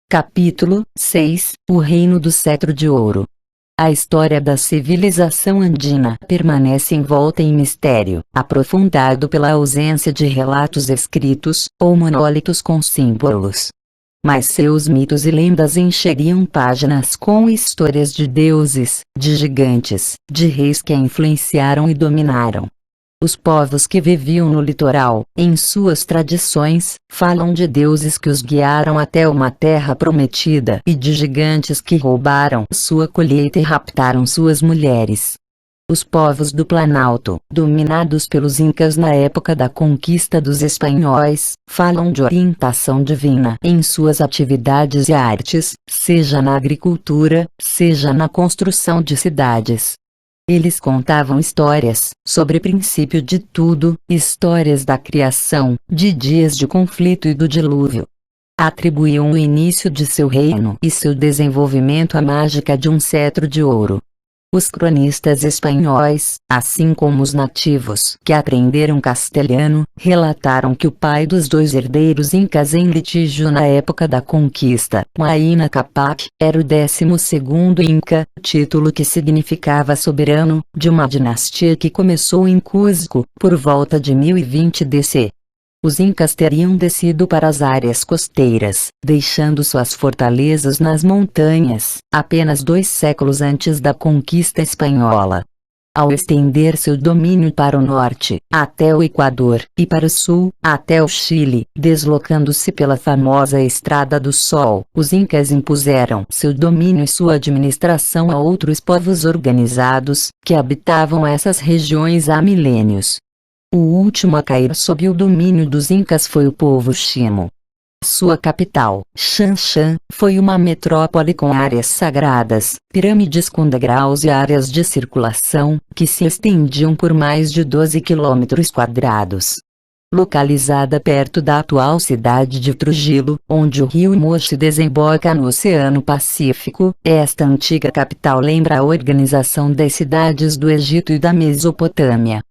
Capítulo 6 O Reino do Cetro de Ouro. A história da civilização andina permanece envolta em mistério, aprofundado pela ausência de relatos escritos, ou monólitos com símbolos. Mas seus mitos e lendas encheriam páginas com histórias de deuses, de gigantes, de reis que a influenciaram e dominaram. Os povos que viviam no litoral, em suas tradições, falam de deuses que os guiaram até uma terra prometida e de gigantes que roubaram sua colheita e raptaram suas mulheres. Os povos do Planalto, dominados pelos Incas na época da conquista dos espanhóis, falam de orientação divina em suas atividades e artes, seja na agricultura, seja na construção de cidades. Eles contavam histórias sobre o princípio de tudo, histórias da criação, de dias de conflito e do dilúvio. Atribuíam o início de seu reino e seu desenvolvimento à mágica de um cetro de ouro. Os cronistas espanhóis, assim como os nativos que aprenderam castelhano, relataram que o pai dos dois herdeiros incas em litígio na época da conquista, Huayna Capac, era o 12º Inca, título que significava soberano, de uma dinastia que começou em Cusco, por volta de 1020 DC. Os Incas teriam descido para as áreas costeiras, deixando suas fortalezas nas montanhas, apenas 2 séculos antes da conquista espanhola. Ao estender seu domínio para o norte, até o Equador, e para o sul, até o Chile, deslocando-se pela famosa Estrada do Sol, os Incas impuseram seu domínio e sua administração a outros povos organizados, que habitavam essas regiões há milênios. O último a cair sob o domínio dos Incas foi o povo Chimo. Sua capital, Xanxan, foi uma metrópole com áreas sagradas, pirâmides com degraus e áreas de circulação, que se estendiam por mais de 12 km². Localizada perto da atual cidade de Trujillo, onde o rio Moche desemboca no Oceano Pacífico, esta antiga capital lembra a organização das cidades do Egito e da Mesopotâmia.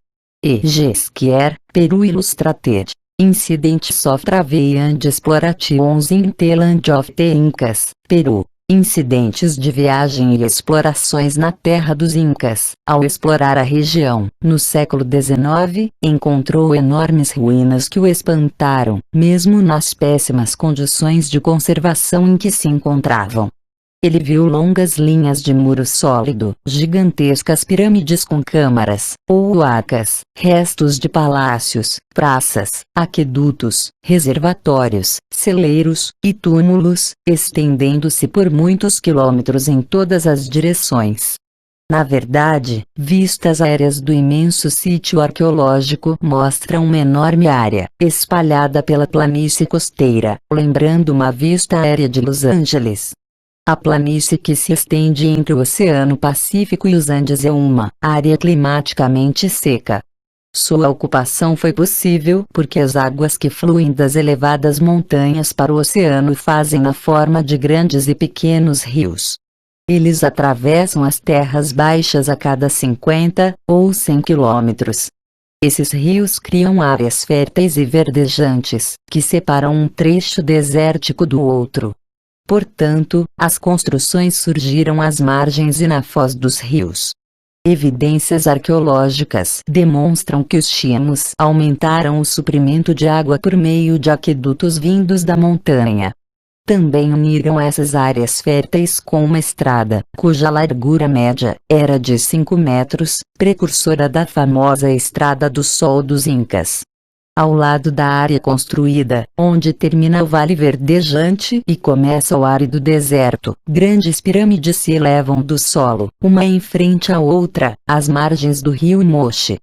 E. Gesquier, Peru Illustrated. Incidents of Travel and Explorations in the Land of the Incas, Peru. Incidentes de viagem e explorações na terra dos Incas. Ao explorar a região, no século XIX, encontrou enormes ruínas que o espantaram, mesmo nas péssimas condições de conservação em que se encontravam. Ele viu longas linhas de muro sólido, gigantescas pirâmides com câmaras, ou huacas, restos de palácios, praças, aquedutos, reservatórios, celeiros, e túmulos, estendendo-se por muitos quilômetros em todas as direções. Na verdade, vistas aéreas do imenso sítio arqueológico mostram uma enorme área, espalhada pela planície costeira, lembrando uma vista aérea de Los Angeles. A planície que se estende entre o Oceano Pacífico e os Andes é uma área climaticamente seca. Sua ocupação foi possível porque as águas que fluem das elevadas montanhas para o oceano fazem na forma de grandes e pequenos rios. Eles atravessam as terras baixas a cada 50 ou 100 quilômetros. Esses rios criam áreas férteis e verdejantes, que separam um trecho desértico do outro. Portanto, as construções surgiram às margens e na foz dos rios. Evidências arqueológicas demonstram que os Chimos aumentaram o suprimento de água por meio de aquedutos vindos da montanha. Também uniram essas áreas férteis com uma estrada, cuja largura média era de 5 metros, precursora da famosa Estrada do Sol dos Incas. Ao lado da área construída, onde termina o vale verdejante e começa o árido deserto, grandes pirâmides se elevam do solo, uma em frente à outra, às margens do rio Moche.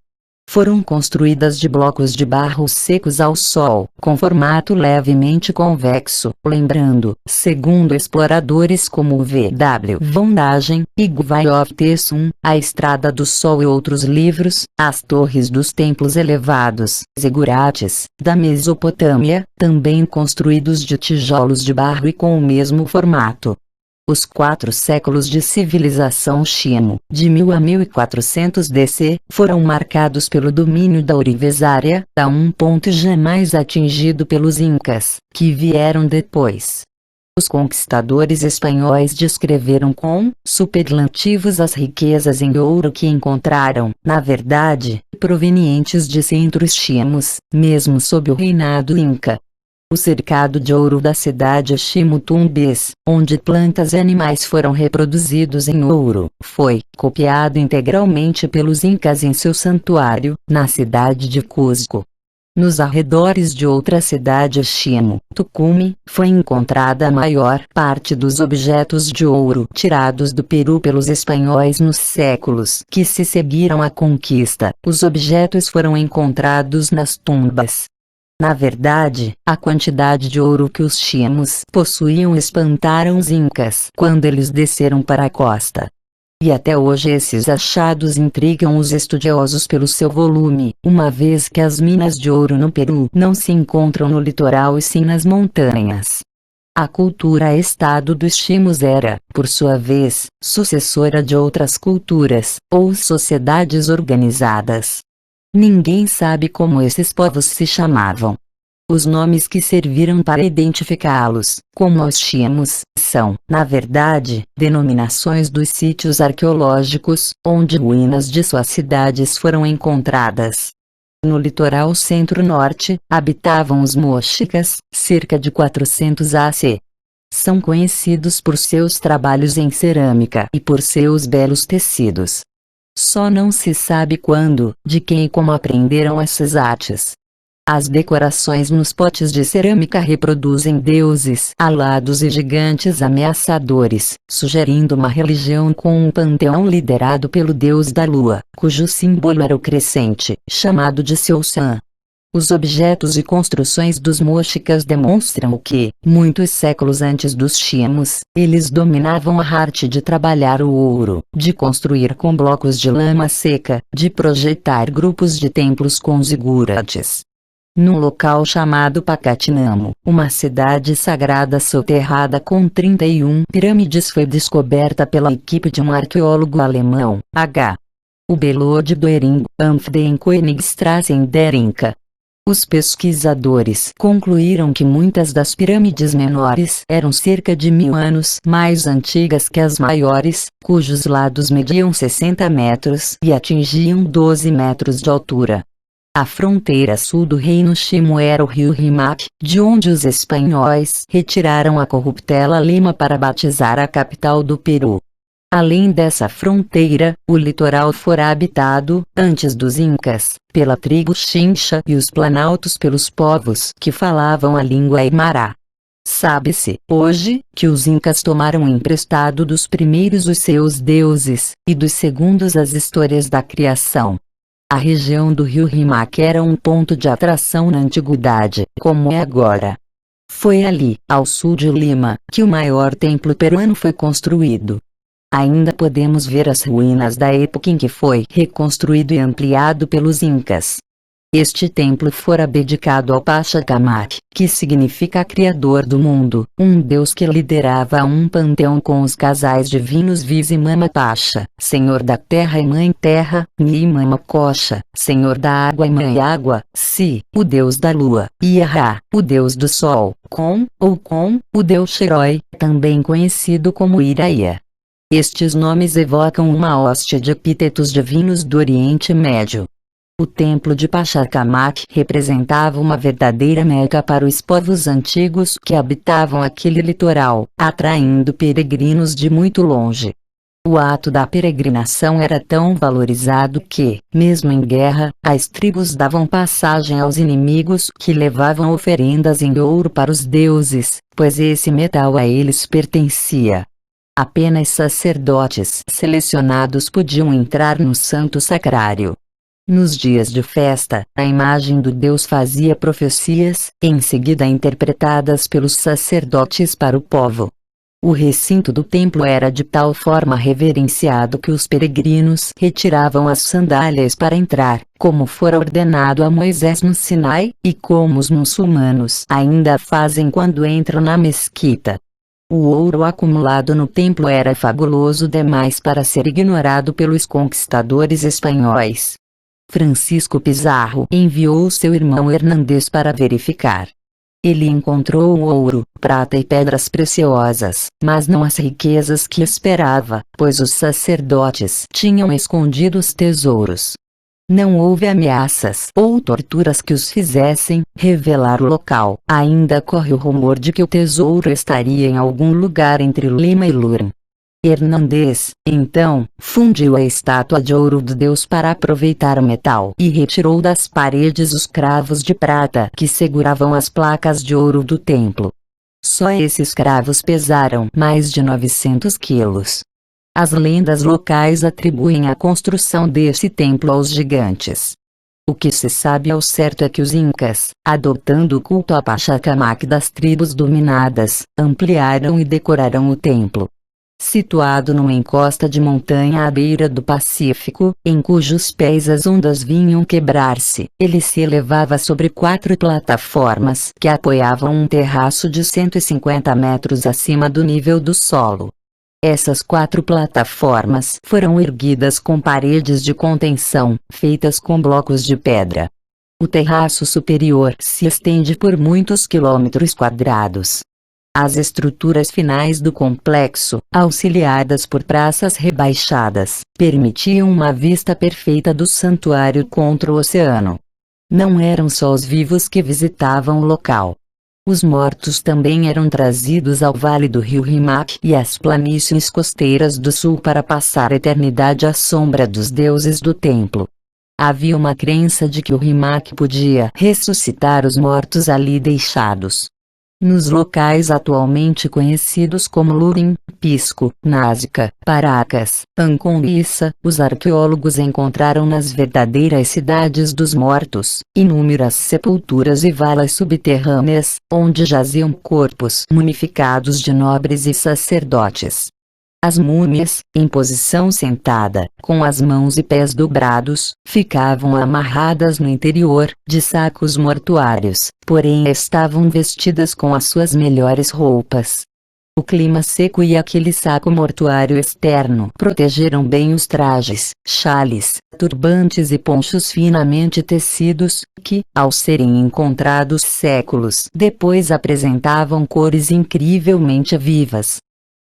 Foram construídas de blocos de barro secos ao sol, com formato levemente convexo, lembrando, segundo exploradores como o V.W. Vondagen e Guy of the Sun, a Estrada do Sol e outros livros, as torres dos templos elevados, zigurates, da Mesopotâmia, também construídos de tijolos de barro e com o mesmo formato. Os 4 séculos de civilização Chimo, de 1000 a 1400 DC, foram marcados pelo domínio da Orivesária, a um ponto jamais atingido pelos Incas, que vieram depois. Os conquistadores espanhóis descreveram com superlativos as riquezas em ouro que encontraram, na verdade, provenientes de centros chimos, mesmo sob o reinado Inca. O cercado de ouro da cidade Chimotumbes, onde plantas e animais foram reproduzidos em ouro, foi copiado integralmente pelos Incas em seu santuário, na cidade de Cusco. Nos arredores de outra cidade Chimo, Tucumí, foi encontrada a maior parte dos objetos de ouro tirados do Peru pelos espanhóis nos séculos que se seguiram à conquista. Os objetos foram encontrados nas tumbas. Na verdade, a quantidade de ouro que os chimos possuíam espantaram os incas quando eles desceram para a costa. E até hoje esses achados intrigam os estudiosos pelo seu volume, uma vez que as minas de ouro no Peru não se encontram no litoral e sim nas montanhas. A cultura-estado dos chimos era, por sua vez, sucessora de outras culturas, ou sociedades organizadas. Ninguém sabe como esses povos se chamavam. Os nomes que serviram para identificá-los, como os chimos, são, na verdade, denominações dos sítios arqueológicos, onde ruínas de suas cidades foram encontradas. No litoral centro-norte, habitavam os mochicas, cerca de 400 AC. São conhecidos por seus trabalhos em cerâmica e por seus belos tecidos. Só não se sabe quando, de quem e como aprenderam essas artes. As decorações nos potes de cerâmica reproduzem deuses alados e gigantes ameaçadores, sugerindo uma religião com um panteão liderado pelo deus da lua, cujo símbolo era o crescente, chamado de Seusan. Os objetos e construções dos mochicas demonstram que, muitos séculos antes dos chimos, eles dominavam a arte de trabalhar o ouro, de construir com blocos de lama seca, de projetar grupos de templos com zigurates. Num local chamado Pacatinamo, uma cidade sagrada soterrada com 31 pirâmides foi descoberta pela equipe de um arqueólogo alemão, H. O Belode Doering, Ampf den Königstraßen der Inca. Os pesquisadores concluíram que muitas das pirâmides menores eram cerca de 1000 anos mais antigas que as maiores, cujos lados mediam 60 metros e atingiam 12 metros de altura. A fronteira sul do reino Chimo era o rio Rimac, de onde os espanhóis retiraram a corruptela Lima para batizar a capital do Peru. Além dessa fronteira, o litoral fora habitado, antes dos incas, pela tribo Chincha e os planaltos pelos povos que falavam a língua Aymara. Sabe-se, hoje, que os incas tomaram emprestado dos primeiros os seus deuses, e dos segundos as histórias da criação. A região do rio Rimac era um ponto de atração na antiguidade, como é agora. Foi ali, ao sul de Lima, que o maior templo peruano foi construído. Ainda podemos ver as ruínas da época em que foi reconstruído e ampliado pelos incas. Este templo fora dedicado ao Pachacamac, que significa Criador do Mundo, um deus que liderava um panteão com os casais divinos Vis e Mama Pacha, Senhor da Terra e Mãe Terra, Ni e Mama Cocha, Senhor da Água e Mãe Água, Si, o deus da Lua, e Ra, o deus do Sol, Com, o deus Xeroi, também conhecido como Iraia. Estes nomes evocam uma hóstia de epítetos divinos do Oriente Médio. O templo de Pachacamac representava uma verdadeira meca para os povos antigos que habitavam aquele litoral, atraindo peregrinos de muito longe. O ato da peregrinação era tão valorizado que, mesmo em guerra, as tribos davam passagem aos inimigos que levavam oferendas em ouro para os deuses, pois esse metal a eles pertencia. Apenas sacerdotes selecionados podiam entrar no santo sacrário. Nos dias de festa, a imagem do deus fazia profecias, em seguida interpretadas pelos sacerdotes para o povo. O recinto do templo era de tal forma reverenciado que os peregrinos retiravam as sandálias para entrar, como fora ordenado a Moisés no Sinai, e como os muçulmanos ainda fazem quando entram na mesquita. O ouro acumulado no templo era fabuloso demais para ser ignorado pelos conquistadores espanhóis. Francisco Pizarro enviou seu irmão Hernandes para verificar. Ele encontrou o ouro, prata e pedras preciosas, mas não as riquezas que esperava, pois os sacerdotes tinham escondido os tesouros. Não houve ameaças ou torturas que os fizessem revelar o local. Ainda corre o rumor de que o tesouro estaria em algum lugar entre Lima e Lurin. Hernandes, então, fundiu a estátua de ouro do deus para aproveitar o metal e retirou das paredes os cravos de prata que seguravam as placas de ouro do templo. Só esses cravos pesaram mais de 900 quilos. As lendas locais atribuem a construção desse templo aos gigantes. O que se sabe ao certo é que os incas, adotando o culto a Pachacamac das tribos dominadas, ampliaram e decoraram o templo. Situado numa encosta de montanha à beira do Pacífico, em cujos pés as ondas vinham quebrar-se, ele se elevava sobre 4 plataformas que apoiavam um terraço de 150 metros acima do nível do solo. Essas 4 plataformas foram erguidas com paredes de contenção, feitas com blocos de pedra. O terraço superior se estende por muitos quilômetros quadrados. As estruturas finais do complexo, auxiliadas por praças rebaixadas, permitiam uma vista perfeita do santuário contra o oceano. Não eram só os vivos que visitavam o local. Os mortos também eram trazidos ao vale do rio Rimac e às planícies costeiras do sul para passar a eternidade à sombra dos deuses do templo. Havia uma crença de que o Rimac podia ressuscitar os mortos ali deixados. Nos locais atualmente conhecidos como Lurin, Pisco, Násica, Paracas, Ancon e Issa, os arqueólogos encontraram nas verdadeiras cidades dos mortos, inúmeras sepulturas e valas subterrâneas, onde jaziam corpos mumificados de nobres e sacerdotes. As múmias, em posição sentada, com as mãos e pés dobrados, ficavam amarradas no interior de sacos mortuários, porém estavam vestidas com as suas melhores roupas. O clima seco e aquele saco mortuário externo protegeram bem os trajes, xales, turbantes e ponchos finamente tecidos, que, ao serem encontrados séculos depois apresentavam cores incrivelmente vivas.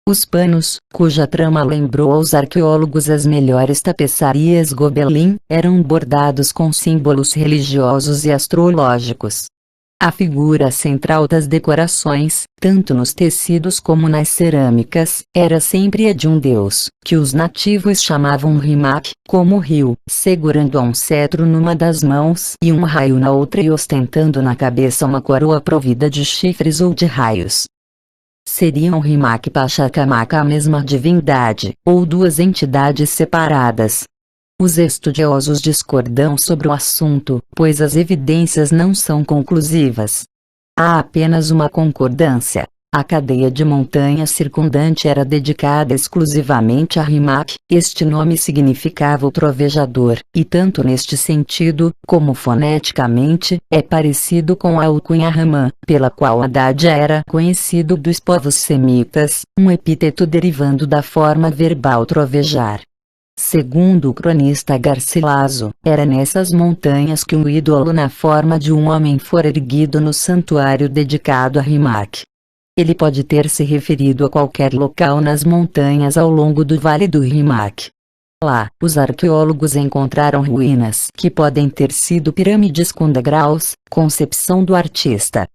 Os panos, cuja trama lembrou aos arqueólogos as melhores tapeçarias Gobelin, eram bordados com símbolos religiosos e astrológicos. A figura central das decorações, tanto nos tecidos como nas cerâmicas, era sempre a de um deus, que os nativos chamavam Rimac, como rio, segurando um cetro numa das mãos e um raio na outra e ostentando na cabeça uma coroa provida de chifres ou de raios. Seriam Rimac e Pachacamac a mesma divindade, ou duas entidades separadas? Os estudiosos discordam sobre o assunto, pois as evidências não são conclusivas. Há apenas uma concordância. A cadeia de montanhas circundante era dedicada exclusivamente a Rimac, este nome significava o trovejador, e tanto neste sentido, como foneticamente, é parecido com a alcunha Ramã, pela qual Haddad era conhecido dos povos semitas, um epíteto derivando da forma verbal trovejar. Segundo o cronista Garcilaso, era nessas montanhas que um ídolo na forma de um homem fora erguido no santuário dedicado a Rimac. Ele pode ter se referido a qualquer local nas montanhas ao longo do Vale do Rimac. Lá, os arqueólogos encontraram ruínas que podem ter sido pirâmides com degraus, concepção do artista.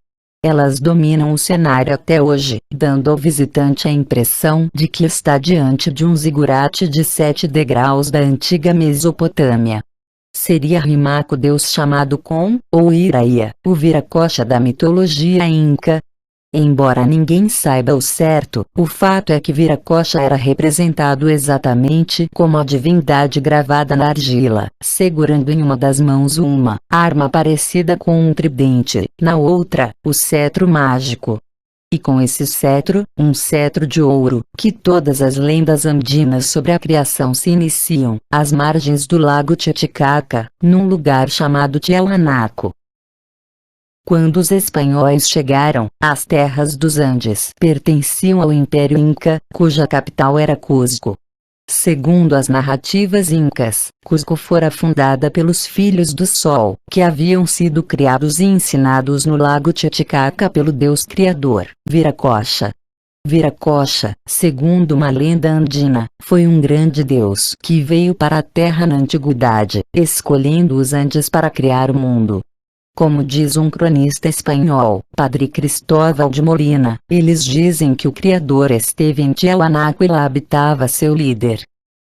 Elas dominam o cenário até hoje, dando ao visitante a impressão de que está diante de um zigurate de 7 degraus da antiga Mesopotâmia. Seria Rimac o deus chamado Kon, ou Iraia, o Viracocha da mitologia inca? Embora ninguém saiba o certo, o fato é que Viracocha era representado exatamente como a divindade gravada na argila, segurando em uma das mãos uma arma parecida com um tridente, na outra, o cetro mágico. E com esse cetro, um cetro de ouro, que todas as lendas andinas sobre a criação se iniciam, às margens do lago Titicaca, num lugar chamado Tiahuanaco. Quando os espanhóis chegaram, as terras dos Andes pertenciam ao Império Inca, cuja capital era Cusco. Segundo as narrativas incas, Cusco fora fundada pelos Filhos do Sol, que haviam sido criados e ensinados no lago Titicaca pelo deus criador, Viracocha. Viracocha, segundo uma lenda andina, foi um grande deus que veio para a Terra na antiguidade, escolhendo os Andes para criar o mundo. Como diz um cronista espanhol, Padre Cristóvão de Molina, eles dizem que o Criador esteve em Tiahuanaco e lá habitava seu líder.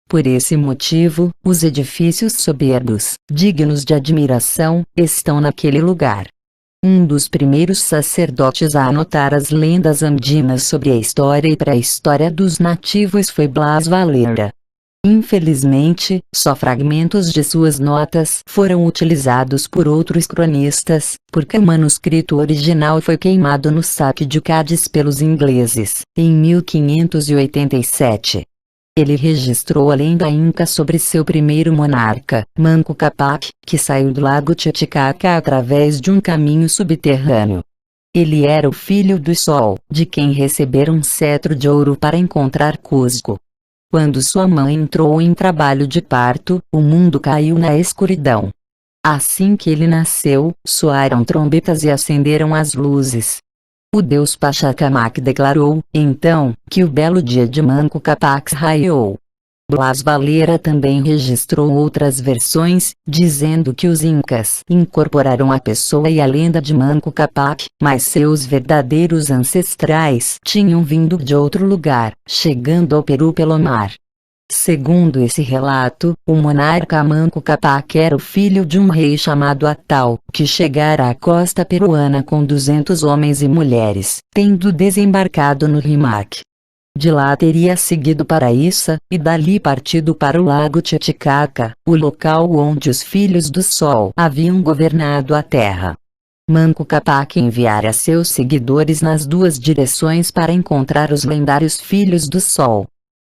Por esse motivo, os edifícios soberbos, dignos de admiração, estão naquele lugar. Um dos primeiros sacerdotes a anotar as lendas andinas sobre a história e pré-história dos nativos foi Blas Valera. Infelizmente, só fragmentos de suas notas foram utilizados por outros cronistas, porque o manuscrito original foi queimado no saque de Cádiz pelos ingleses, em 1587. Ele registrou a lenda inca sobre seu primeiro monarca, Manco Capac, que saiu do lago Titicaca através de um caminho subterrâneo. Ele era o filho do Sol, de quem receberam um cetro de ouro para encontrar Cusco. Quando sua mãe entrou em trabalho de parto, o mundo caiu na escuridão. Assim que ele nasceu, soaram trombetas e acenderam as luzes. O deus Pachacamac declarou, então, que o belo dia de Manco Capac raiou. Blas Valera também registrou outras versões, dizendo que os incas incorporaram a pessoa e a lenda de Manco Capac, mas seus verdadeiros ancestrais tinham vindo de outro lugar, chegando ao Peru pelo mar. Segundo esse relato, o monarca Manco Capac era o filho de um rei chamado Atal, que chegara à costa peruana com 200 homens e mulheres, tendo desembarcado no Rimac. De lá teria seguido para Issa, e dali partido para o lago Titicaca, o local onde os Filhos do Sol haviam governado a terra. Manco Capac enviara seus seguidores nas duas direções para encontrar os lendários Filhos do Sol.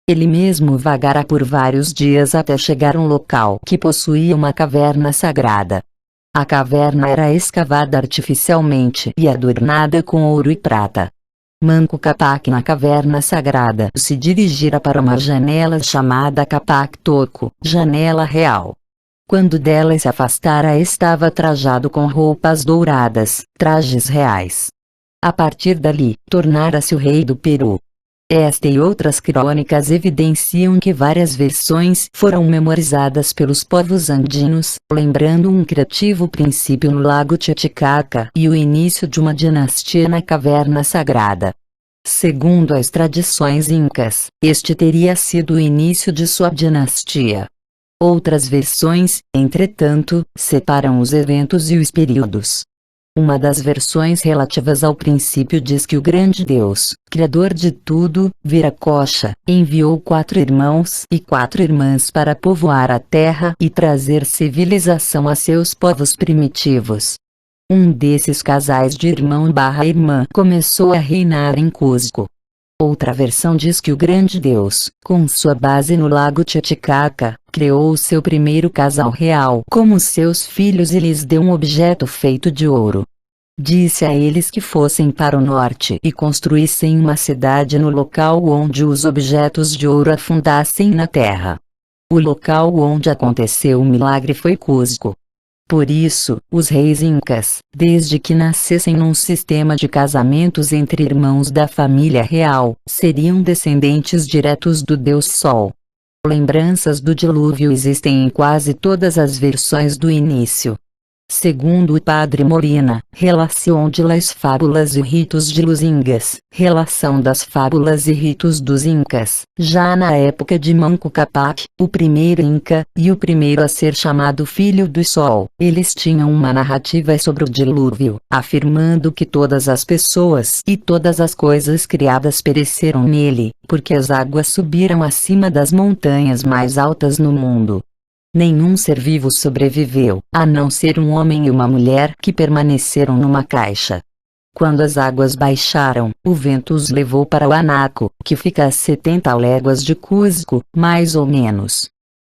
Ele mesmo vagara por vários dias até chegar a um local que possuía uma caverna sagrada. A caverna era escavada artificialmente e adornada com ouro e prata. Manco Capac na caverna sagrada se dirigira para uma janela chamada Capac Toco, janela real. Quando dela se afastara estava trajado com roupas douradas, trajes reais. A partir dali, tornara-se o rei do Peru. Esta e outras crônicas evidenciam que várias versões foram memorizadas pelos povos andinos, lembrando um criativo princípio no lago Titicaca e o início de uma dinastia na caverna sagrada. Segundo as tradições incas, este teria sido o início de sua dinastia. Outras versões, entretanto, separam os eventos e os períodos. Uma das versões relativas ao princípio diz que o grande Deus, Criador de tudo, Viracocha, enviou 4 irmãos e 4 irmãs para povoar a terra e trazer civilização a seus povos primitivos. Um desses casais de irmão/irmã começou a reinar em Cusco. Outra versão diz que o grande Deus, com sua base no lago Titicaca, criou o seu primeiro casal real como seus filhos e lhes deu um objeto feito de ouro. Disse a eles que fossem para o norte e construíssem uma cidade no local onde os objetos de ouro afundassem na terra. O local onde aconteceu o milagre foi Cusco. Por isso, os reis incas, desde que nascessem num sistema de casamentos entre irmãos da família real, seriam descendentes diretos do deus Sol. Lembranças do dilúvio existem em quase todas as versões do início. Segundo o padre Molina, relação de las fábulas e ritos de los Ingas, relação das fábulas e ritos dos Incas, já na época de Manco Capac, o primeiro Inca, e o primeiro a ser chamado Filho do Sol, eles tinham uma narrativa sobre o dilúvio, afirmando que todas as pessoas e todas as coisas criadas pereceram nele, porque as águas subiram acima das montanhas mais altas no mundo. Nenhum ser vivo sobreviveu, a não ser um homem e uma mulher que permaneceram numa caixa. Quando as águas baixaram, o vento os levou para o Anaco, que fica a 70 léguas de Cusco, mais ou menos.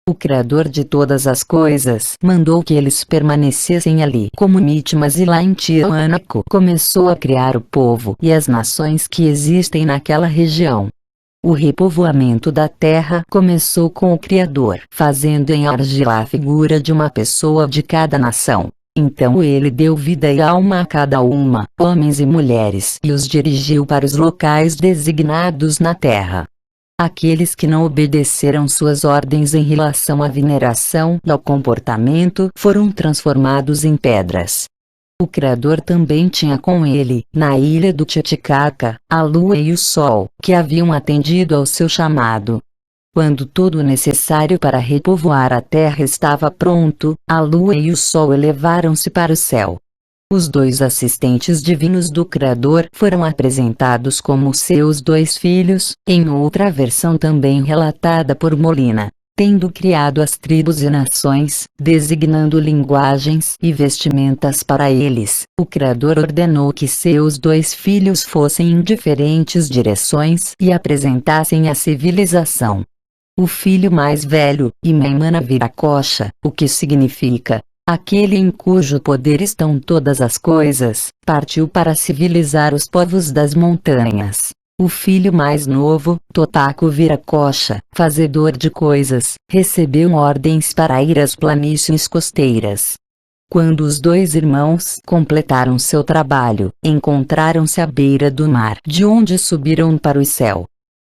O Criador de todas as coisas mandou que eles permanecessem ali como vítimas e lá em Tiahuanaco começou a criar o povo e as nações que existem naquela região. O repovoamento da terra começou com o Criador fazendo em argila a figura de uma pessoa de cada nação. Então ele deu vida e alma a cada uma, homens e mulheres, e os dirigiu para os locais designados na terra. Aqueles que não obedeceram suas ordens em relação à veneração e ao comportamento foram transformados em pedras. O Criador também tinha com ele, na ilha do Titicaca, a lua e o sol, que haviam atendido ao seu chamado. Quando todo o necessário para repovoar a terra estava pronto, a lua e o sol elevaram-se para o céu. Os dois assistentes divinos do Criador foram apresentados como seus dois filhos, em outra versão também relatada por Molina. Tendo criado as tribos e nações, designando linguagens e vestimentas para eles, o Criador ordenou que seus dois filhos fossem em diferentes direções e apresentassem a civilização. O filho mais velho, Imaimana Viracocha, o que significa aquele em cujo poder estão todas as coisas, partiu para civilizar os povos das montanhas. O filho mais novo, Totaco Viracocha, fazedor de coisas, recebeu ordens para ir às planícies costeiras. Quando os dois irmãos completaram seu trabalho, encontraram-se à beira do mar, de onde subiram para o céu.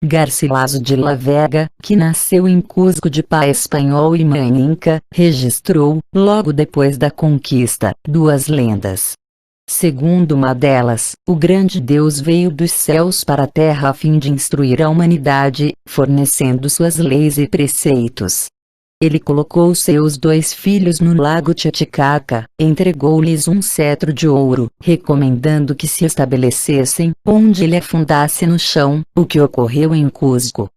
Garcilaso de la Vega, que nasceu em Cusco de pai espanhol e mãe inca, registrou, logo depois da conquista, duas lendas. Segundo uma delas, o grande Deus veio dos céus para a terra a fim de instruir a humanidade, fornecendo suas leis e preceitos. Ele colocou seus dois filhos no lago Titicaca, entregou-lhes um cetro de ouro, recomendando que se estabelecessem onde ele afundasse no chão, o que ocorreu em Cusco.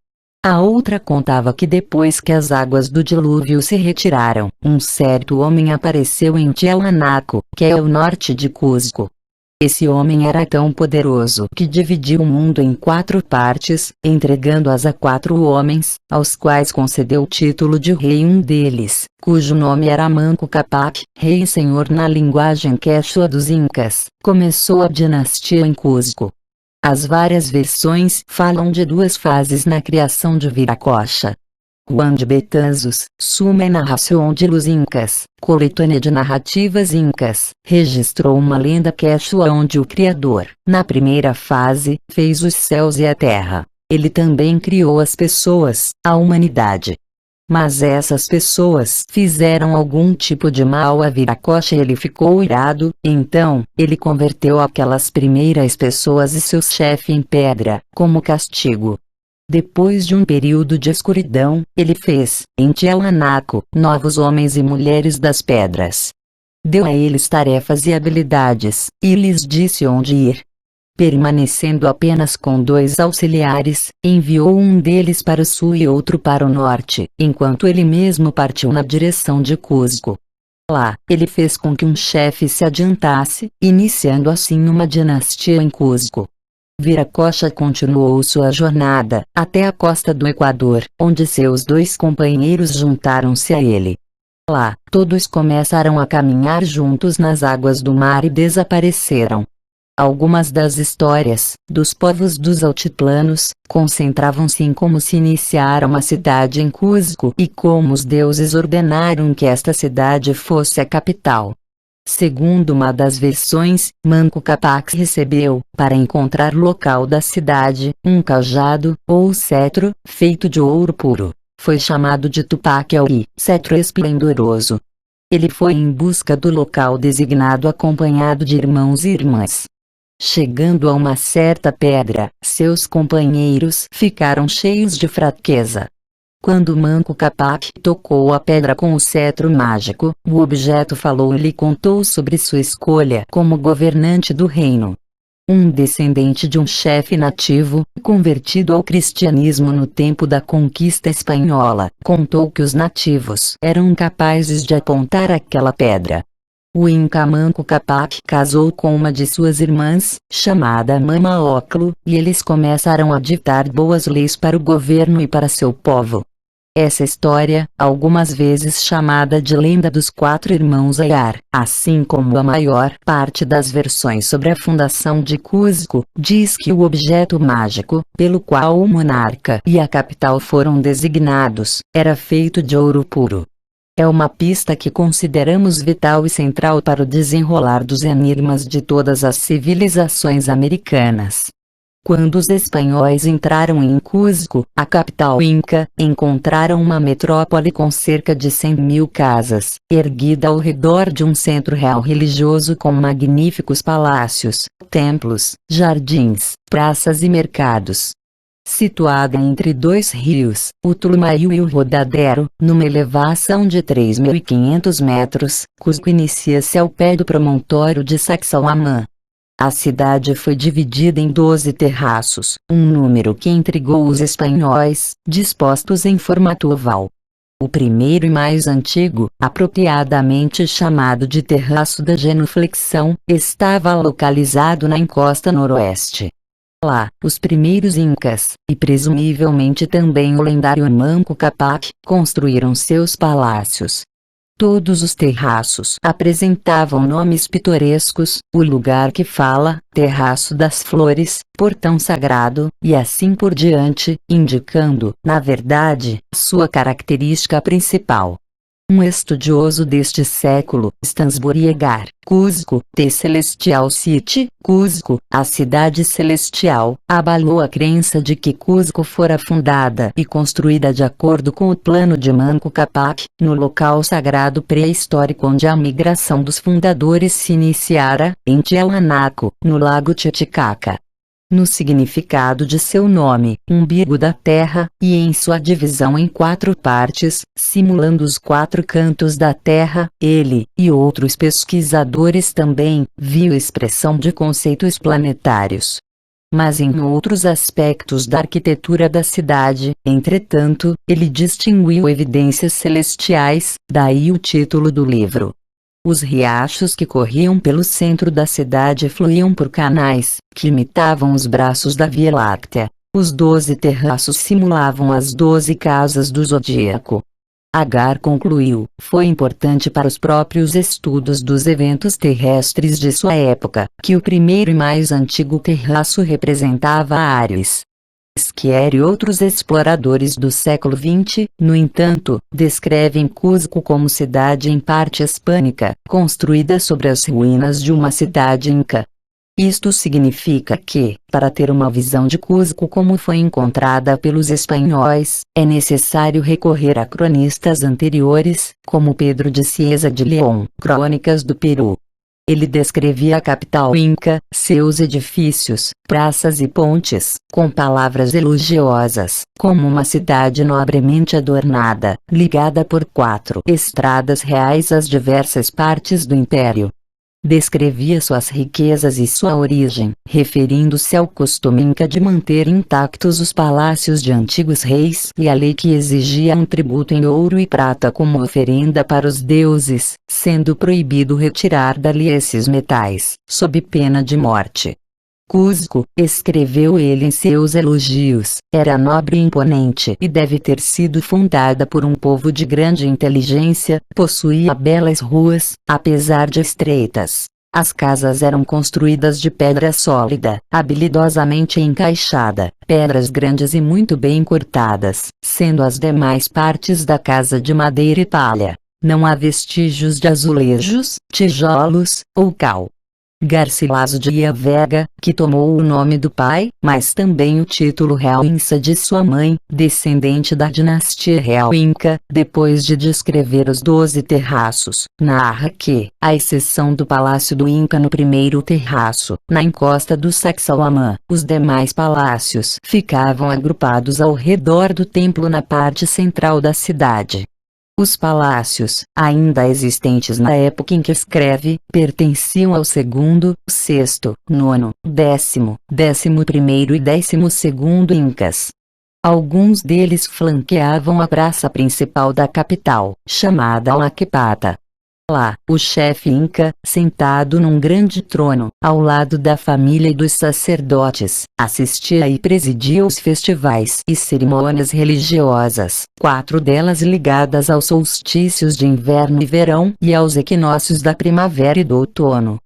A outra contava que depois que as águas do dilúvio se retiraram, um certo homem apareceu em Tiahuanaco, que é o norte de Cusco. Esse homem era tão poderoso que dividiu o mundo em 4 partes, entregando-as a 4 homens, aos quais concedeu o título de rei. Um deles, cujo nome era Manco Capac, rei e senhor na linguagem quechua dos Incas, começou a dinastia em Cusco. As várias versões falam de 2 fases na criação de Viracocha. Juan de Betanzos, Suma e Narração de los Incas, coletânea de narrativas incas, registrou uma lenda quechua onde o Criador, na primeira fase, fez os céus e a terra. Ele também criou as pessoas, a humanidade. Mas essas pessoas fizeram algum tipo de mal a Viracocha e ele ficou irado, então, ele converteu aquelas primeiras pessoas e seu chefe em pedra, como castigo. Depois de um período de escuridão, ele fez, em Tiahuanaco, novos homens e mulheres das pedras. Deu a eles tarefas e habilidades, e lhes disse onde ir. Permanecendo apenas com 2 auxiliares, enviou um deles para o sul e outro para o norte, enquanto ele mesmo partiu na direção de Cusco. Lá, ele fez com que um chefe se adiantasse, iniciando assim uma dinastia em Cusco. Viracocha continuou sua jornada, até a costa do Equador, onde seus 2 companheiros juntaram-se a ele. Lá, todos começaram a caminhar juntos nas águas do mar e desapareceram. Algumas das histórias, dos povos dos altiplanos, concentravam-se em como se iniciara uma cidade em Cusco e como os deuses ordenaram que esta cidade fosse a capital. Segundo uma das versões, Manco Capac recebeu, para encontrar o local da cidade, um cajado, ou cetro, feito de ouro puro. Foi chamado de Tupac Amaru, cetro esplendoroso. Ele foi em busca do local designado acompanhado de irmãos e irmãs. Chegando a uma certa pedra, seus companheiros ficaram cheios de fraqueza. Quando Manco Capac tocou a pedra com o cetro mágico, o objeto falou e lhe contou sobre sua escolha como governante do reino. Um descendente de um chefe nativo, convertido ao cristianismo no tempo da conquista espanhola, contou que os nativos eram capazes de apontar aquela pedra. O Inca Manco Capac casou com uma de suas irmãs, chamada Mama Oclo, e eles começaram a ditar boas leis para o governo e para seu povo. Essa história, algumas vezes chamada de Lenda dos Quatro Irmãos Ayar, assim como a maior parte das versões sobre a fundação de Cusco, diz que o objeto mágico, pelo qual o monarca e a capital foram designados, era feito de ouro puro. É uma pista que consideramos vital e central para o desenrolar dos enigmas de todas as civilizações americanas. Quando os espanhóis entraram em Cusco, a capital inca, encontraram uma metrópole com cerca de 100.000 casas, erguida ao redor de um centro real religioso com magníficos palácios, templos, jardins, praças e mercados. Situada entre dois rios, o Tulumayu e o Rodadero, numa elevação de 3.500 metros, Cusco inicia-se ao pé do promontório de Sacsayhuamán. A cidade foi dividida em 12 terraços, um número que intrigou os espanhóis, dispostos em formato oval. O primeiro e mais antigo, apropriadamente chamado de Terraço da Genuflexão, estava localizado na encosta noroeste. Lá, os primeiros incas, e presumivelmente também o lendário Manco Cápac, construíram seus palácios. Todos os terraços apresentavam nomes pitorescos, o lugar que fala, Terraço das Flores, Portão Sagrado, e assim por diante, indicando, na verdade, sua característica principal. Um estudioso deste século, Stansbury Egar, Cusco, The Celestial City, Cusco, a cidade celestial, abalou a crença de que Cusco fora fundada e construída de acordo com o plano de Manco Cápac, no local sagrado pré-histórico onde a migração dos fundadores se iniciara, em Tiahuanaco, no lago Titicaca. No significado de seu nome, umbigo da terra, e em sua divisão em 4 partes, simulando os 4 cantos da terra, ele, e outros pesquisadores também, viu expressão de conceitos planetários. Mas em outros aspectos da arquitetura da cidade, entretanto, ele distinguiu evidências celestiais, daí o título do livro. Os riachos que corriam pelo centro da cidade fluíam por canais, que imitavam os braços da Via Láctea. Os 12 terraços simulavam as 12 casas do zodíaco. Agar concluiu, foi importante para os próprios estudos dos eventos terrestres de sua época, que o primeiro e mais antigo terraço representava Áries. Squier e outros exploradores do século XX, no entanto, descrevem Cusco como cidade em parte hispânica, construída sobre as ruínas de uma cidade inca. Isto significa que, para ter uma visão de Cusco como foi encontrada pelos espanhóis, é necessário recorrer a cronistas anteriores, como Pedro de Cieza de León, Crônicas do Peru. Ele descrevia a capital inca, seus edifícios, praças e pontes, com palavras elogiosas, como uma cidade nobremente adornada, ligada por 4 estradas reais às diversas partes do império. Descrevia suas riquezas e sua origem, referindo-se ao costume inca de manter intactos os palácios de antigos reis e a lei que exigia um tributo em ouro e prata como oferenda para os deuses, sendo proibido retirar dali esses metais, sob pena de morte. Cusco, escreveu ele em seus elogios, era nobre e imponente e deve ter sido fundada por um povo de grande inteligência, possuía belas ruas, apesar de estreitas. As casas eram construídas de pedra sólida, habilidosamente encaixada, pedras grandes e muito bem cortadas, sendo as demais partes da casa de madeira e palha. Não há vestígios de azulejos, tijolos, ou cal. Garcilaso de Ia Vega, que tomou o nome do pai, mas também o título real Inca de sua mãe, descendente da dinastia real Inca, depois de descrever os 12 terraços, narra que, à exceção do Palácio do Inca no primeiro terraço, na encosta do Sacsayhuamán, os demais palácios ficavam agrupados ao redor do templo na parte central da cidade. Os palácios, ainda existentes na época em que escreve, pertenciam ao segundo, sexto, nono, 10º, 11º e 12º Incas. Alguns deles flanqueavam a praça principal da capital, chamada Huaquipata. Lá, o chefe inca, sentado num grande trono, ao lado da família e dos sacerdotes, assistia e presidia os festivais e cerimônias religiosas, 4 delas ligadas aos solstícios de inverno e verão e aos equinócios da primavera e do outono.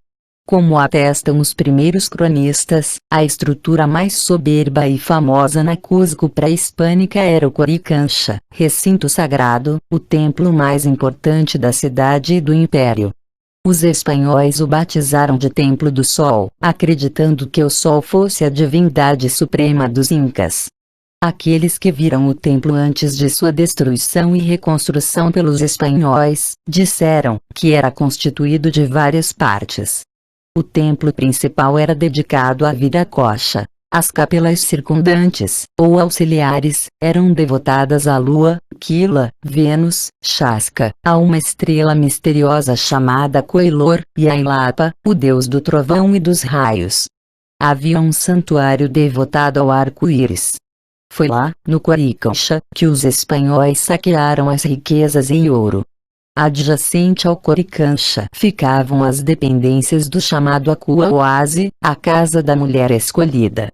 Como atestam os primeiros cronistas, a estrutura mais soberba e famosa na Cusco pré-hispânica era o Coricancha, recinto sagrado, o templo mais importante da cidade e do império. Os espanhóis o batizaram de Templo do Sol, acreditando que o Sol fosse a divindade suprema dos Incas. Aqueles que viram o templo antes de sua destruição e reconstrução pelos espanhóis, disseram que era constituído de várias partes. O templo principal era dedicado à Viracocha. As capelas circundantes, ou auxiliares, eram devotadas à Lua, Quila, Vênus, Chasca, a uma estrela misteriosa chamada Coilor, e a Ilapa, o deus do trovão e dos raios. Havia um santuário devotado ao arco-íris. Foi lá, no Coricancha, que os espanhóis saquearam as riquezas em ouro. Adjacente ao Coricancha ficavam as dependências do chamado Acua Oase, a Casa da Mulher Escolhida.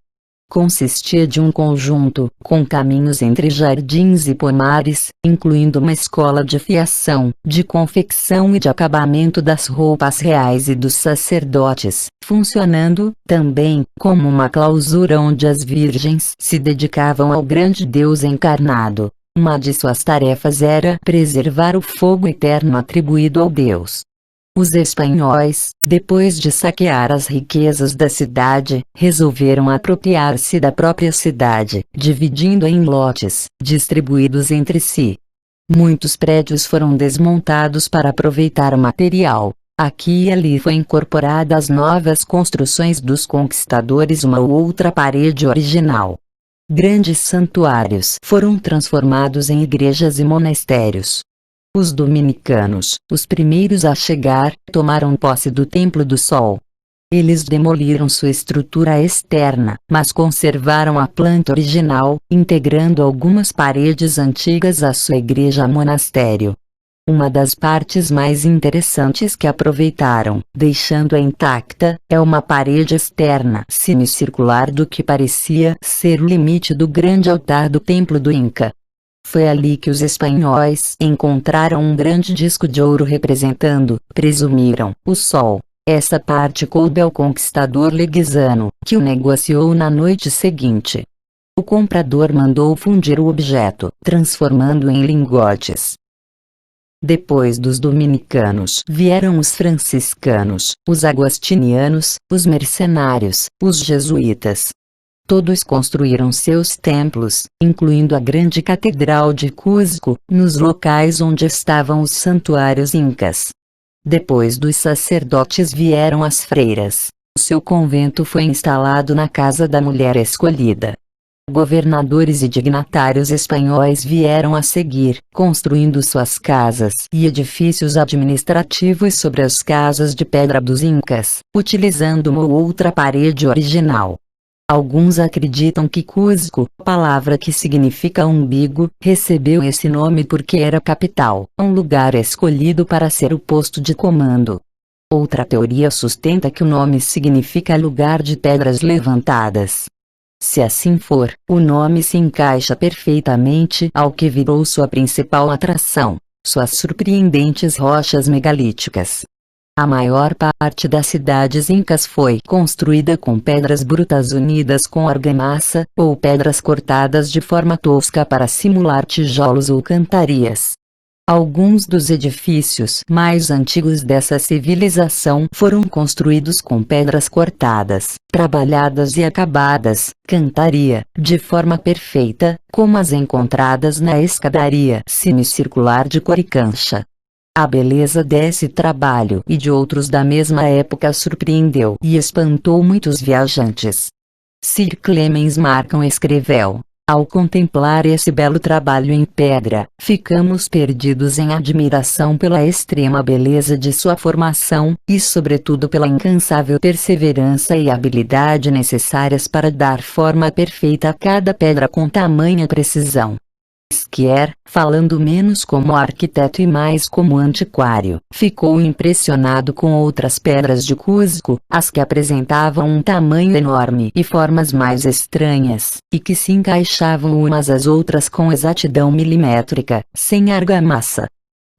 Consistia de um conjunto, com caminhos entre jardins e pomares, incluindo uma escola de fiação, de confecção e de acabamento das roupas reais e dos sacerdotes, funcionando, também, como uma clausura onde as virgens se dedicavam ao grande Deus encarnado. Uma de suas tarefas era preservar o fogo eterno atribuído ao Deus. Os espanhóis, depois de saquear as riquezas da cidade, resolveram apropriar-se da própria cidade, dividindo-a em lotes, distribuídos entre si. Muitos prédios foram desmontados para aproveitar o material. Aqui e ali foi incorporada às novas construções dos conquistadores uma ou outra parede original. Grandes santuários foram transformados em igrejas e monastérios. Os dominicanos, os primeiros a chegar, tomaram posse do Templo do Sol. Eles demoliram sua estrutura externa, mas conservaram a planta original, integrando algumas paredes antigas à sua igreja-monastério. Uma das partes mais interessantes que aproveitaram, deixando-a intacta, é uma parede externa semicircular do que parecia ser o limite do grande altar do Templo do Inca. Foi ali que os espanhóis encontraram um grande disco de ouro representando, presumiram, o Sol. Essa parte coube ao conquistador Leguizano, que o negociou na noite seguinte. O comprador mandou fundir o objeto, transformando-o em lingotes. Depois dos dominicanos vieram os franciscanos, os agostinianos, os mercenários, os jesuítas. Todos construíram seus templos, incluindo a grande catedral de Cusco, nos locais onde estavam os santuários incas. Depois dos sacerdotes vieram as freiras. O seu convento foi instalado na Casa da Mulher Escolhida. Governadores e dignatários espanhóis vieram a seguir, construindo suas casas e edifícios administrativos sobre as casas de pedra dos incas, utilizando uma ou outra parede original. Alguns acreditam que Cusco, palavra que significa umbigo, recebeu esse nome porque era capital, um lugar escolhido para ser o posto de comando. Outra teoria sustenta que o nome significa lugar de pedras levantadas. Se assim for, o nome se encaixa perfeitamente ao que virou sua principal atração, suas surpreendentes rochas megalíticas. A maior parte das cidades incas foi construída com pedras brutas unidas com argamassa, ou pedras cortadas de forma tosca para simular tijolos ou cantarias. Alguns dos edifícios mais antigos dessa civilização foram construídos com pedras cortadas, trabalhadas e acabadas, cantaria, de forma perfeita, como as encontradas na escadaria semicircular de Coricancha. A beleza desse trabalho e de outros da mesma época surpreendeu e espantou muitos viajantes. Sir Clemens Markham escreveu: ao contemplar esse belo trabalho em pedra, ficamos perdidos em admiração pela extrema beleza de sua formação, e sobretudo pela incansável perseverança e habilidade necessárias para dar forma perfeita a cada pedra com tamanha precisão. Squier, falando menos como arquiteto e mais como antiquário, ficou impressionado com outras pedras de Cusco, as que apresentavam um tamanho enorme e formas mais estranhas, e que se encaixavam umas às outras com exatidão milimétrica, sem argamassa.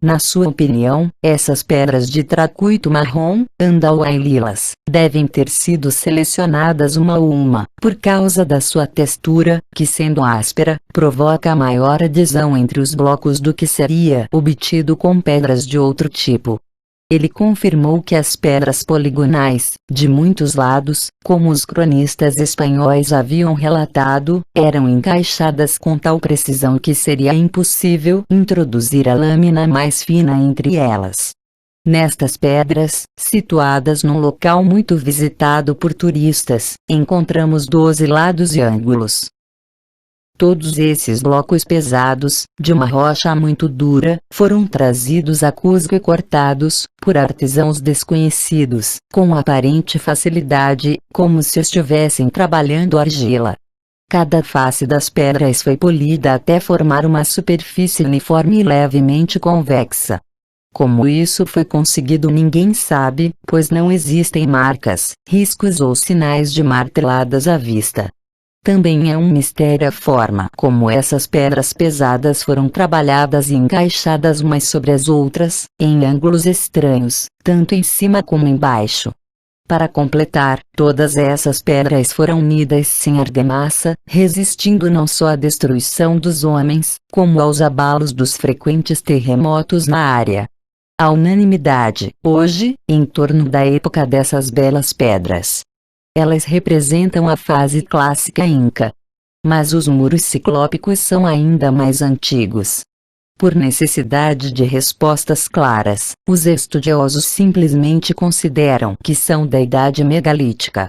Na sua opinião, essas pedras de tracuito marrom, andauai-lilas, devem ter sido selecionadas uma a uma, por causa da sua textura, que sendo áspera, provoca maior adesão entre os blocos do que seria obtido com pedras de outro tipo. Ele confirmou que as pedras poligonais, de muitos lados, como os cronistas espanhóis haviam relatado, eram encaixadas com tal precisão que seria impossível introduzir a lâmina mais fina entre elas. Nestas pedras, situadas num local muito visitado por turistas, encontramos 12 lados e ângulos. Todos esses blocos pesados, de uma rocha muito dura, foram trazidos a Cusco e cortados, por artesãos desconhecidos, com aparente facilidade, como se estivessem trabalhando argila. Cada face das pedras foi polida até formar uma superfície uniforme e levemente convexa. Como isso foi conseguido ninguém sabe, pois não existem marcas, riscos ou sinais de marteladas à vista. Também é um mistério a forma como essas pedras pesadas foram trabalhadas e encaixadas umas sobre as outras, em ângulos estranhos, tanto em cima como embaixo. Para completar, todas essas pedras foram unidas sem argamassa, resistindo não só à destruição dos homens, como aos abalos dos frequentes terremotos na área. A unanimidade, hoje, em torno da época dessas belas pedras. Elas representam a fase clássica inca. Mas os muros ciclópicos são ainda mais antigos. Por necessidade de respostas claras, os estudiosos simplesmente consideram que são da idade megalítica.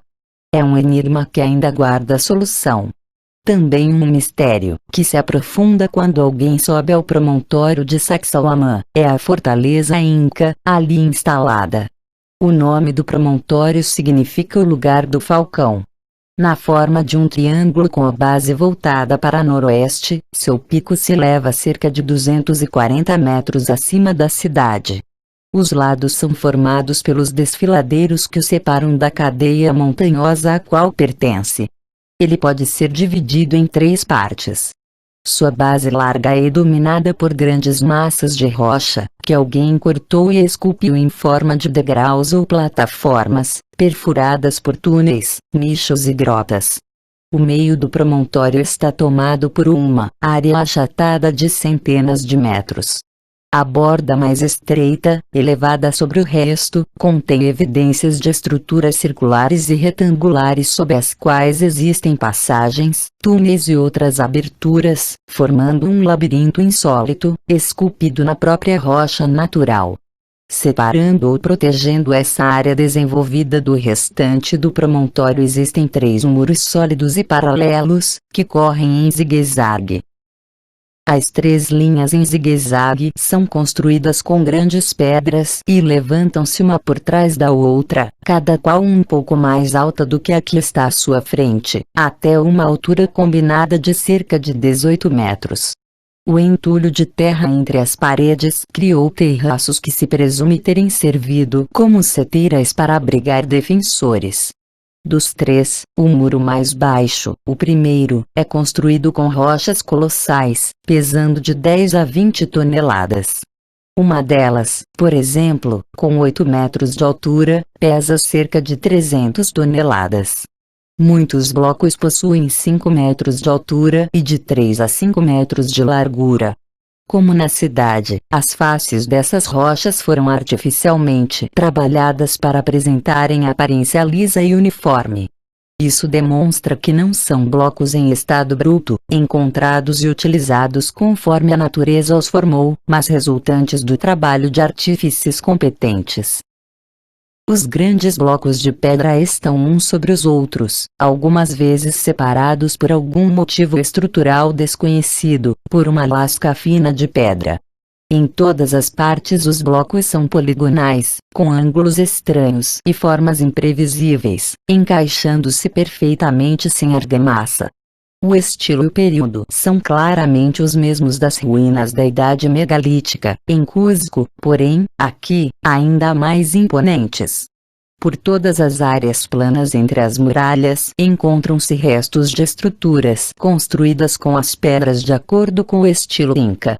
É um enigma que ainda aguarda solução. Também um mistério, que se aprofunda quando alguém sobe ao promontório de Sacsayhuamán, é a fortaleza inca, ali instalada. O nome do promontório significa o lugar do falcão. Na forma de um triângulo com a base voltada para noroeste, seu pico se eleva cerca de 240 metros acima da cidade. Os lados são formados pelos desfiladeiros que o separam da cadeia montanhosa a qual pertence. Ele pode ser dividido em 3 partes. Sua base larga é dominada por grandes massas de rocha, que alguém cortou e esculpiu em forma de degraus ou plataformas, perfuradas por túneis, nichos e grotas. O meio do promontório está tomado por uma área achatada de centenas de metros. A borda mais estreita, elevada sobre o resto, contém evidências de estruturas circulares e retangulares sob as quais existem passagens, túneis e outras aberturas, formando um labirinto insólito, esculpido na própria rocha natural. Separando ou protegendo essa área desenvolvida do restante do promontório existem 3 muros sólidos e paralelos, que correm em zigue-zague. As 3 linhas em zigue-zague são construídas com grandes pedras e levantam-se uma por trás da outra, cada qual um pouco mais alta do que a que está à sua frente, até uma altura combinada de cerca de 18 metros. O entulho de terra entre as paredes criou terraços que se presume terem servido como seteiras para abrigar defensores. Dos 3, o muro mais baixo, o primeiro, é construído com rochas colossais, pesando de 10 a 20 toneladas. Uma delas, por exemplo, com 8 metros de altura, pesa cerca de 300 toneladas. Muitos blocos possuem 5 metros de altura e de 3 a 5 metros de largura. Como na cidade, as faces dessas rochas foram artificialmente trabalhadas para apresentarem aparência lisa e uniforme. Isso demonstra que não são blocos em estado bruto, encontrados e utilizados conforme a natureza os formou, mas resultantes do trabalho de artífices competentes. Os grandes blocos de pedra estão uns sobre os outros, algumas vezes separados por algum motivo estrutural desconhecido, por uma lasca fina de pedra. Em todas as partes os blocos são poligonais, com ângulos estranhos e formas imprevisíveis, encaixando-se perfeitamente sem argamassa. O estilo e o período são claramente os mesmos das ruínas da Idade Megalítica, em Cusco, porém, aqui, ainda mais imponentes. Por todas as áreas planas entre as muralhas encontram-se restos de estruturas construídas com as pedras de acordo com o estilo Inca.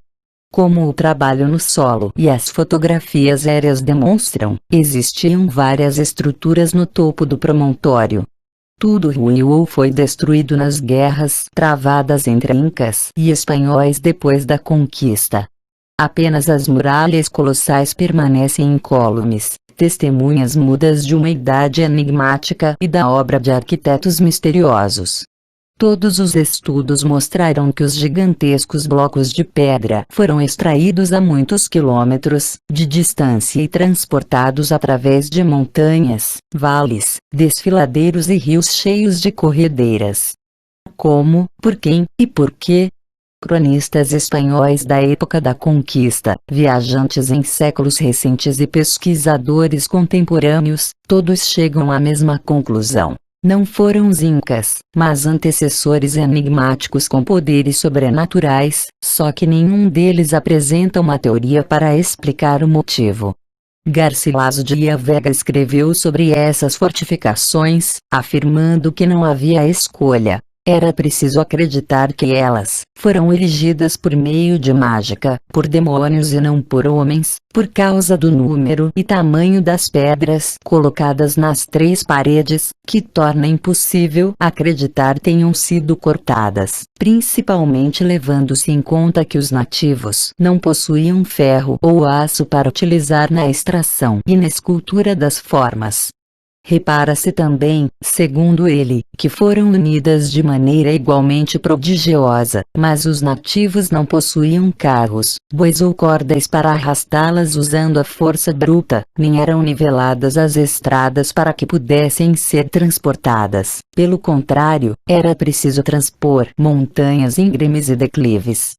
Como o trabalho no solo e as fotografias aéreas demonstram, existiam várias estruturas no topo do promontório. Tudo ruiu ou foi destruído nas guerras travadas entre incas e espanhóis depois da conquista. Apenas as muralhas colossais permanecem incólumes, testemunhas mudas de uma idade enigmática e da obra de arquitetos misteriosos. Todos os estudos mostraram que os gigantescos blocos de pedra foram extraídos a muitos quilômetros de distância e transportados através de montanhas, vales, desfiladeiros e rios cheios de corredeiras. Como, por quem e por quê? Cronistas espanhóis da época da conquista, viajantes em séculos recentes e pesquisadores contemporâneos, todos chegam à mesma conclusão. Não foram os incas, mas antecessores enigmáticos com poderes sobrenaturais, só que nenhum deles apresenta uma teoria para explicar o motivo. Garcilaso de la Vega escreveu sobre essas fortificações, afirmando que não havia escolha. Era preciso acreditar que elas foram erigidas por meio de mágica, por demônios e não por homens, por causa do número e tamanho das pedras colocadas nas três paredes, que torna impossível acreditar tenham sido cortadas, principalmente levando-se em conta que os nativos não possuíam ferro ou aço para utilizar na extração e na escultura das formas. Repara-se também, segundo ele, que foram unidas de maneira igualmente prodigiosa, mas os nativos não possuíam carros, bois ou cordas para arrastá-las usando a força bruta, nem eram niveladas as estradas para que pudessem ser transportadas. Pelo contrário, era preciso transpor montanhas íngremes e declives.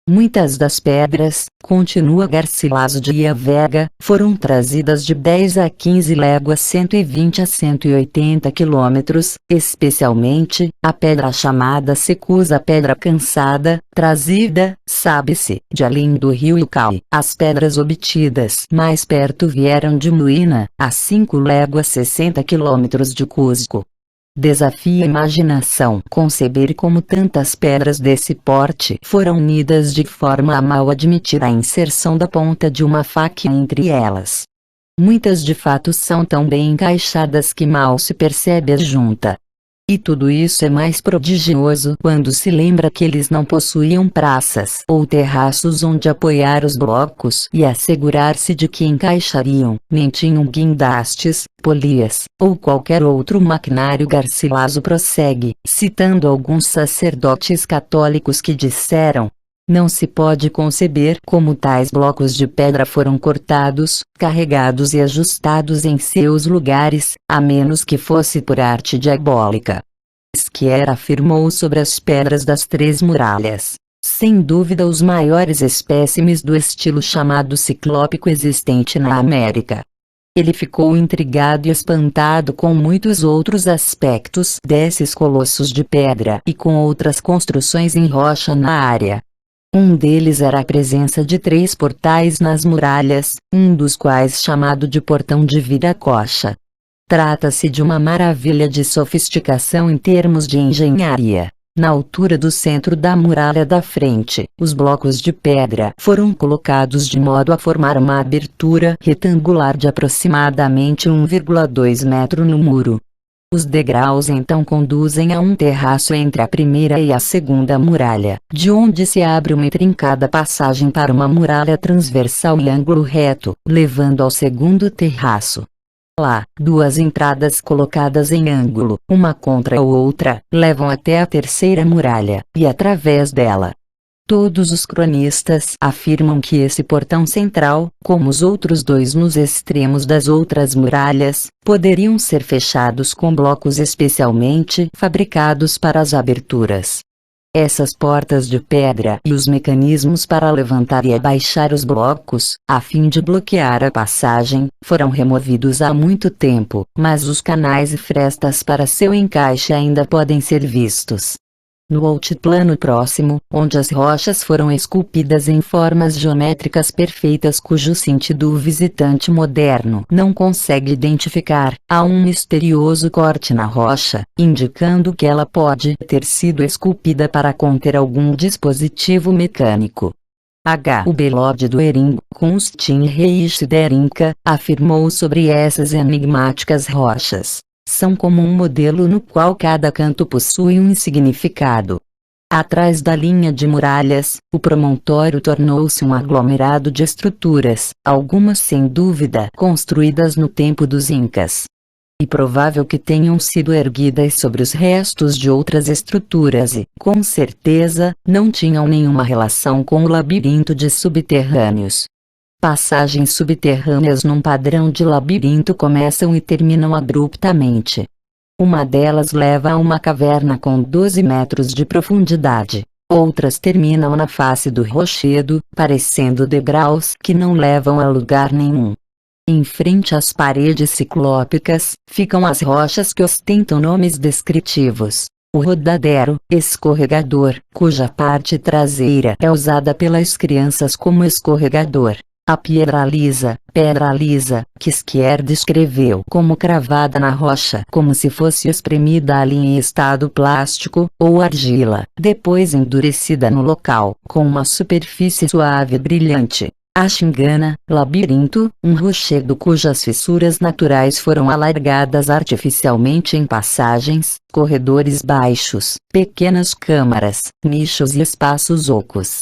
Muitas das pedras, continua Garcilaso de la Vega, foram trazidas de 10 a 15 léguas 120 a 180 quilômetros, especialmente, a pedra chamada Secusa Pedra Cansada, trazida, sabe-se, de além do rio Ucau. As pedras obtidas mais perto vieram de Muina, a 5 léguas 60 quilômetros de Cusco. Desafia a imaginação conceber como tantas pedras desse porte foram unidas de forma a mal admitir a inserção da ponta de uma faca entre elas. Muitas de fato são tão bem encaixadas que mal se percebe a junta. E tudo isso é mais prodigioso quando se lembra que eles não possuíam praças ou terraços onde apoiar os blocos e assegurar-se de que encaixariam, nem tinham guindastes, polias, ou qualquer outro maquinário. Garcilaso prossegue, citando alguns sacerdotes católicos que disseram: não se pode conceber como tais blocos de pedra foram cortados, carregados e ajustados em seus lugares, a menos que fosse por arte diabólica. Squier afirmou sobre as pedras das três muralhas: sem dúvida os maiores espécimes do estilo chamado ciclópico existente na América. Ele ficou intrigado e espantado com muitos outros aspectos desses colossos de pedra e com outras construções em rocha na área. Um deles era a presença de 3 portais nas muralhas, um dos quais chamado de Portão de Viracocha. Trata-se de uma maravilha de sofisticação em termos de engenharia. Na altura do centro da muralha da frente, os blocos de pedra foram colocados de modo a formar uma abertura retangular de aproximadamente 1,2 metro no muro. Os degraus então conduzem a um terraço entre a primeira e a segunda muralha, de onde se abre uma intrincada passagem para uma muralha transversal em ângulo reto, levando ao segundo terraço. Lá, 2 entradas colocadas em ângulo, uma contra a outra, levam até a terceira muralha, e através dela. Todos os cronistas afirmam que esse portão central, como os outros 2 nos extremos das outras muralhas, poderiam ser fechados com blocos especialmente fabricados para as aberturas. Essas portas de pedra e os mecanismos para levantar e abaixar os blocos, a fim de bloquear a passagem, foram removidos há muito tempo, mas os canais e frestas para seu encaixe ainda podem ser vistos. No altiplano próximo, onde as rochas foram esculpidas em formas geométricas perfeitas cujo sentido o visitante moderno não consegue identificar, há um misterioso corte na rocha, indicando que ela pode ter sido esculpida para conter algum dispositivo mecânico. O Belode do Ering, Kunstin Reich der Inca, afirmou sobre essas enigmáticas rochas: são como um modelo no qual cada canto possui um significado. Atrás da linha de muralhas, o promontório tornou-se um aglomerado de estruturas, algumas sem dúvida construídas no tempo dos Incas. E provável que tenham sido erguidas sobre os restos de outras estruturas e, com certeza, não tinham nenhuma relação com o labirinto de subterrâneos. Passagens subterrâneas num padrão de labirinto começam e terminam abruptamente. Uma delas leva a uma caverna com 12 metros de profundidade. Outras terminam na face do rochedo, parecendo degraus que não levam a lugar nenhum. Em frente às paredes ciclópicas, ficam as rochas que ostentam nomes descritivos. O rodadeiro, escorregador, cuja parte traseira é usada pelas crianças como escorregador. A pedra lisa, que Skier descreveu como cravada na rocha, como se fosse espremida ali em estado plástico, ou argila, depois endurecida no local, com uma superfície suave e brilhante. A Xingana, labirinto, um rochedo cujas fissuras naturais foram alargadas artificialmente em passagens, corredores baixos, pequenas câmaras, nichos e espaços ocos.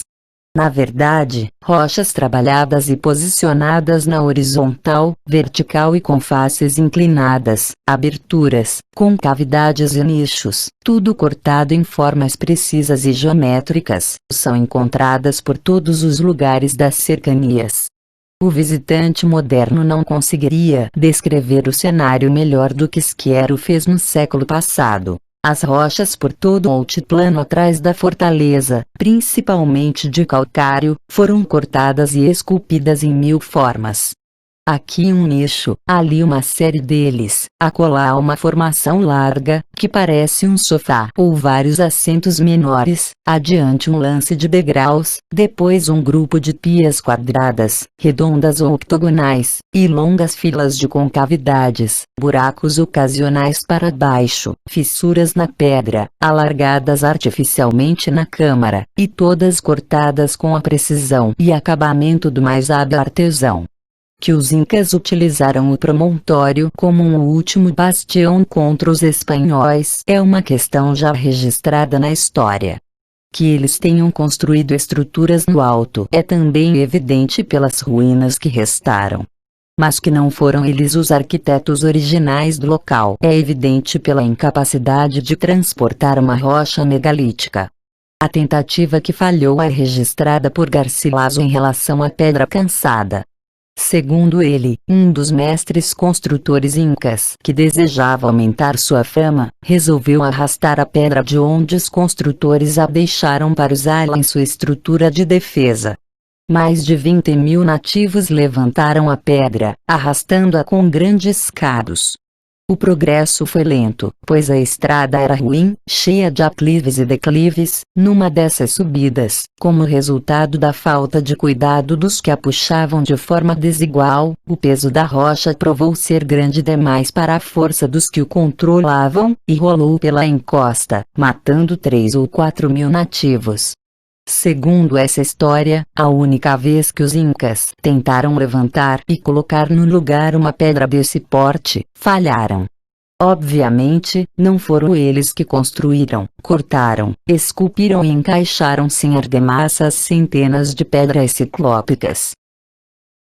Na verdade, rochas trabalhadas e posicionadas na horizontal, vertical e com faces inclinadas, aberturas, concavidades e nichos, tudo cortado em formas precisas e geométricas, são encontradas por todos os lugares das cercanias. O visitante moderno não conseguiria descrever o cenário melhor do que Skier o fez no século passado. As rochas por todo o altiplano atrás da fortaleza, principalmente de calcário, foram cortadas e esculpidas em 1000 formas. Aqui um nicho, ali uma série deles, acolá uma formação larga, que parece um sofá ou vários assentos menores, adiante um lance de degraus, depois um grupo de pias quadradas, redondas ou octogonais, e longas filas de concavidades, buracos ocasionais para baixo, fissuras na pedra, alargadas artificialmente na câmara, e todas cortadas com a precisão e acabamento do mais hábil artesão. Que os Incas utilizaram o promontório como um último bastião contra os espanhóis é uma questão já registrada na história. Que eles tenham construído estruturas no alto é também evidente pelas ruínas que restaram. Mas que não foram eles os arquitetos originais do local é evidente pela incapacidade de transportar uma rocha megalítica. A tentativa que falhou é registrada por Garcilaso em relação à Pedra Cansada. Segundo ele, um dos mestres construtores incas que desejava aumentar sua fama, resolveu arrastar a pedra de onde os construtores a deixaram para usá-la em sua estrutura de defesa. Mais de 20.000 nativos levantaram a pedra, arrastando-a com grandes cados. O progresso foi lento, pois a estrada era ruim, cheia de aclives e declives. Numa dessas subidas, como resultado da falta de cuidado dos que a puxavam de forma desigual, o peso da rocha provou ser grande demais para a força dos que o controlavam, e rolou pela encosta, matando 3 ou 4 mil nativos. Segundo essa história, a única vez que os Incas tentaram levantar e colocar no lugar uma pedra desse porte, falharam. Obviamente, não foram eles que construíram, cortaram, esculpiram e encaixaram sem argamassa as centenas de pedras ciclópicas.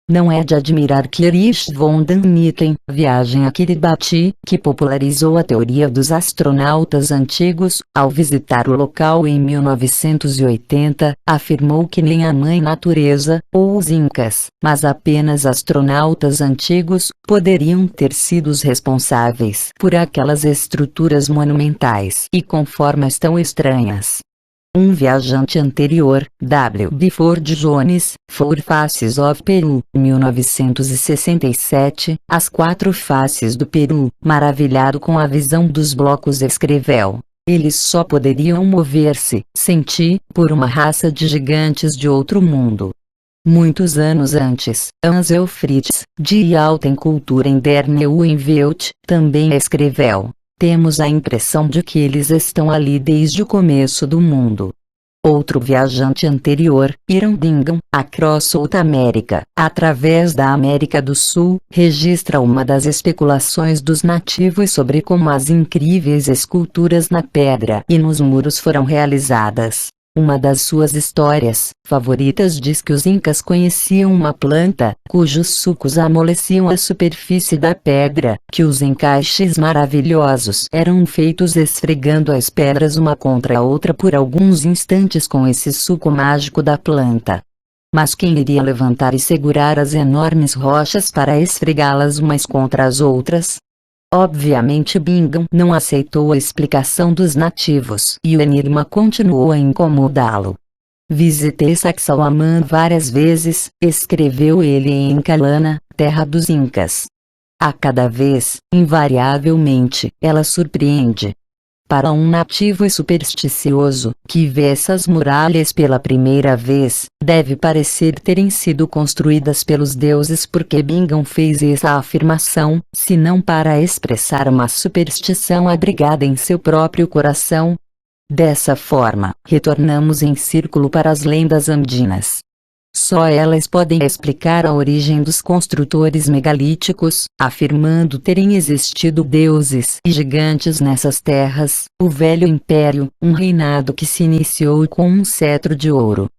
Não é de admirar que Erich von Däniken, Viagem a Kiribati, que popularizou a teoria dos astronautas antigos, ao visitar o local em 1980, afirmou que nem a mãe natureza, ou os Incas, mas apenas astronautas antigos, poderiam ter sido os responsáveis por aquelas estruturas monumentais e com formas tão estranhas. Um viajante anterior, W. B. Ford Jones, Four Faces of Peru, 1967, As Quatro Faces do Peru, maravilhado com a visão dos blocos escreveu: Eles só poderiam mover-se, sentir, por uma raça de gigantes de outro mundo. Muitos anos antes, Ansel Fritz, de alta cultura em Der Neuenwelt, também escreveu: temos a impressão de que eles estão ali desde o começo do mundo. Outro viajante anterior, Hiram Bingham, across South America, através da América do Sul, registra uma das especulações dos nativos sobre como as incríveis esculturas na pedra e nos muros foram realizadas. Uma das suas histórias favoritas diz que os incas conheciam uma planta, cujos sucos amoleciam a superfície da pedra, que os encaixes maravilhosos eram feitos esfregando as pedras uma contra a outra por alguns instantes com esse suco mágico da planta. Mas quem iria levantar e segurar as enormes rochas para esfregá-las umas contra as outras? Obviamente Bingham não aceitou a explicação dos nativos e o enigma continuou a incomodá-lo. Visitei Sacsayhuaman várias vezes, escreveu ele em Calana, terra dos Incas. A cada vez, invariavelmente, ela surpreende. Para um nativo supersticioso, que vê essas muralhas pela primeira vez, deve parecer terem sido construídas pelos deuses porque Bingham fez essa afirmação, se não para expressar uma superstição abrigada em seu próprio coração. Dessa forma, retornamos em círculo para as lendas andinas. Só elas podem explicar a origem dos construtores megalíticos, afirmando terem existido deuses e gigantes nessas terras, o Velho Império, um reinado que se iniciou com um cetro de ouro.